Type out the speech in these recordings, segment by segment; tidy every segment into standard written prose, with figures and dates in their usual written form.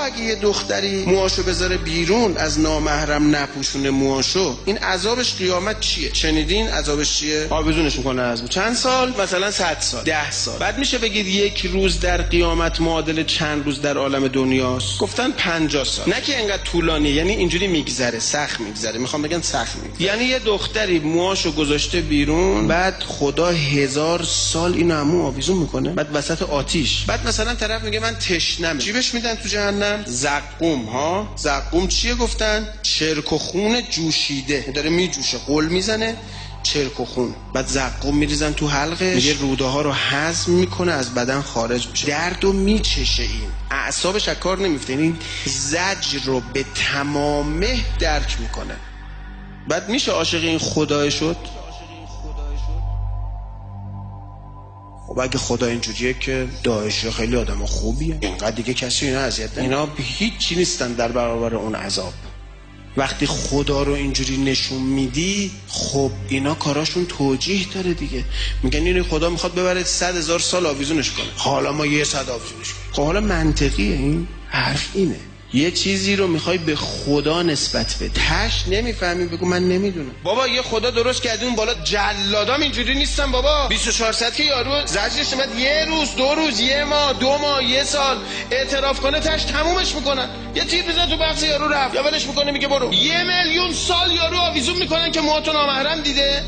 اگه یه دختری موهاشو بذاره بیرون، از نامحرم نپوشونه موهاشو، این عذابش قیامت چیه؟ شنیدین عذابش چیه؟ آویزونش میکنه از چند سال؟ مثلا 100 سال، 10 سال. بعد میشه بگید یک روز در قیامت معادل چند روز در عالم دنیاست؟ گفتن 50 سال. نه که انقدر طولانی، یعنی اینجوری میگذره، سخت میگذره. میخوام بگم سخت میگذره. یعنی یه دختری موهاشو گذاشته بیرون، بعد خدا 1000 سال اینو همو آویزون میکنه، بعد وسط آتیش. بعد مثلا طرف میگه من تشنمه، چی بهش میدن تو جهنم؟ زقوم. ها زقوم چیه گفتن؟ چرک و خون جوشیده، داره میجوشه، قل میزنه، چرک و خون. بعد زقوم میریزن تو حلقه، میگه روده ها رو هضم میکنه، از بدن خارج میشه، دردو میچشه، این اعصابش از کار نمیفته، این زجر رو به تمامه درک میکنه. بعد میشه عاشق این خدای شد؟ خب اگه خدا اینجوریه که داعشی خیلی آدم خوبیه، اینقدر دیگه کسی اینا اذیت نمیکنه، اینا هیچی نیستن در برابر اون عذاب. وقتی خدا رو اینجوری نشون میدی، خب اینا کاراشون توجیه داره دیگه. میگن این خدا میخواد ببره 100,000 سال آویزونش کنه، حالا ما 100 آویزونش کنیم. خب حالا منطقیه این حرف؟ اینه یه چیزی رو میخوای به خدا نسبت بده، تش نمیفهمی بگو من نمیدونم. بابا یه خدا درست کردی اون بالا، جلادام اینجوری نیستن بابا. 24 ساعت که یارو زجرش اومد یه روز، 2 روز، 1 ماه، 2 ماه، 1 سال اعتراف کنه، تش تمومش میکنن. یه تیر بزن تو بغض یارو، رفت یا ولش میکنه میگه برو. 1,000,000 سال یارو آویزون میکنن که موهاتو نامحرم دیده.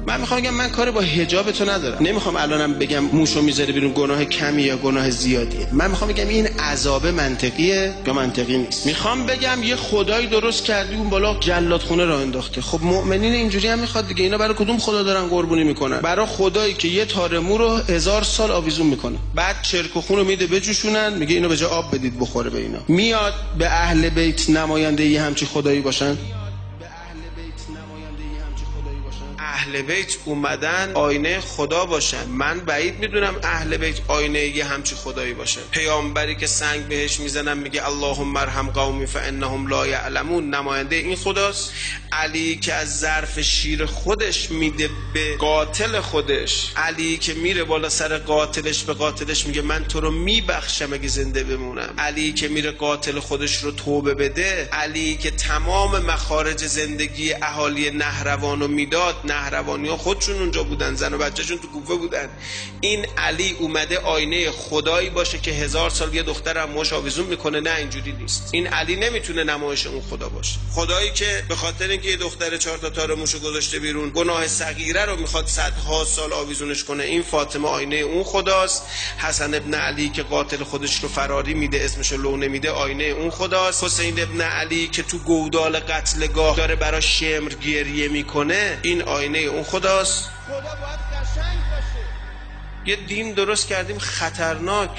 من میخوام بگم من کاری با حجاب تو ندارم، نمیخوام الانم بگم موشو میذاره بیرون گناه کمی یا گناه زیادیه. من میخوام بگم این عذاب منطقیه یا منطقی نیست. میخوام بگم یه خدایی درست کردی اون بالا جلادخونه راه انداخته. خب مؤمنین اینجوری هم میخواد دیگه. اینا برای کدوم خدا دارن قربونی میکنن؟ برای خدایی که یه تار مو رو 1000 سال آویزون میکنه، بعد چرک و خون رو میده بجوشونن، میگه اینو به جای آب بدید بخوره به اینا. میاد به اهل بیت نماینده یه همچی خدایی باشن؟ اهل بیت اومدن آینه خدا باشن. من بعید میدونم اهل بیت آینه یه همچی خدایی باشن. پیامبری که سنگ بهش میزنن میگه اللهم ارحم قومی فانهم لا یعلمون، نماینده این خداست. علی که از ظرف شیر خودش میده به قاتل خودش، علی که میره بالا سر قاتلش به قاتلش میگه من تو رو میبخشم اگه زنده بمونم، علی که میره قاتل خودش رو توبه بده، علی که تمام مخارج زندگی اهالی نهروانو میداد. نهروانی ها خودشون اونجا بودن، زن و بچهشون تو کوفه بودن. این علی اومده آینه خدایی باشه که 1000 سال یه دختر هم موش آویزون میکنه؟ نه اینجوری نیست. این علی نمیتونه نمایش اون خدا باشه. خدایی که به خاطر اینکه یه دختر 4 تا تار موشو گذاشته بیرون گناه صغیره رو میخواد 100 سال آویزونش کنه، این فاطمه آینه اون خداست. حسن ابن علی که قاتل خودش رو فراری میده، اسمشو لو نمیده، آینه اون خداست. حسین ابن علی که تو گودال قتلگاه داره برای شمر گریه میکنه، این آینه اون خداست. خدا باید قشنگ باشه. یه دین درست کردیم خطرناک.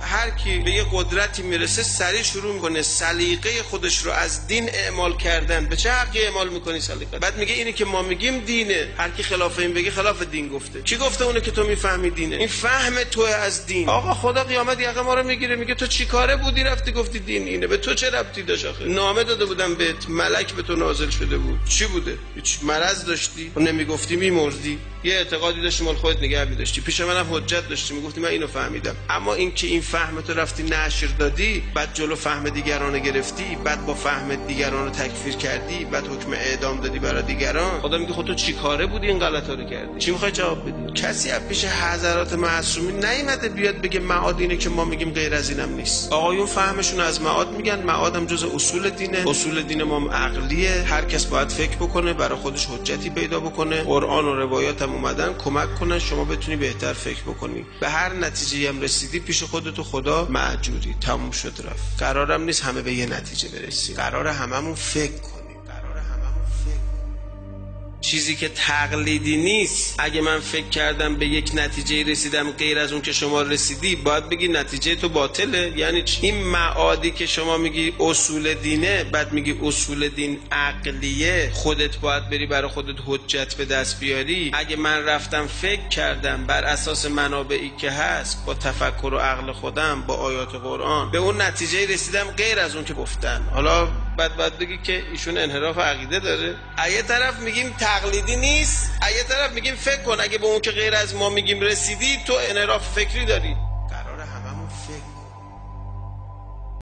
هر کی به یه قدرتی میرسه سریع شروع میکنه سلیقه خودش رو از دین اعمال کردن. به چه حقی اعمال میکنی سلیقه؟ بعد میگه اینی که ما میگیم دینه، هر کی خلاف این بگه خلاف دین گفته. کی گفته اونه که تو میفهمی دینه؟ این فهم تو از دین. آقا خدا قیامت یقه ما رو میگیره، میگه تو چی کاره بودی رفتی گفتی دین اینه؟ به تو چه ربطی داشت آخه؟ نامه داده بودم بهت، ملک به تو نازل شده بود، چی بوده؟ هیچ مرض داشتی؟ نمیگفتی میمردی؟ یه اعتقادی داشتی مال خودت نگه می‌داشتی، پیش منم حجت داشتی، میگفتی من اینو فهمیدم. اما این که این فهمتو رفتی نشر دادی، بعد جلو فهم دیگران گرفتی، بعد با فهم دیگران رو تکفیر کردی، بعد حکم اعدام دادی برای دیگران، خدا میگه خود تو چی کاره بودی این غلطا رو کردی؟ چی میخوای جواب بدی؟ کسی از پیش حضرات معصومین نیومده بیاد بگه معاد اینه که ما میگیم غیر از اینم نیست. آقایون فهمشون از معاد میگن، معادم جز اصول دینه، اصول دین ما عقلیه، هر کس باید فکر بکنه، برای خودش حجتی پیدا بکنه. قرآن و روایات اومدن کمک کنن شما بتونی بهتر فکر بکنی. به هر نتیجه هم رسیدی پیش خودت و خدا مأجوری، تموم شد رفت. قرارم نیست همه به یه نتیجه برسیم، قراره هممون فکر کنیم. چیزی که تقلیدی نیست. اگه من فکر کردم به یک نتیجه رسیدم غیر از اون که شما رسیدی، باید بگی نتیجه تو باطله. یعنی چی؟ این معادی که شما میگی اصول دینه، بعد میگی اصول دین عقلیه، خودت باید بری برای خودت حجت به دست بیاری. اگه من رفتم فکر کردم بر اساس منابعی که هست، با تفکر و عقل خودم، با آیات قرآن به اون نتیجه رسیدم غیر از اون که گفتن، حالا بعد بگی که ایشون انحراف عقیده داره. یه طرف میگیم تقلیدی نیست، یه طرف میگیم فکر کن، اگه به اون که غیر از ما میگیم رسیدی تو انحراف فکری داری.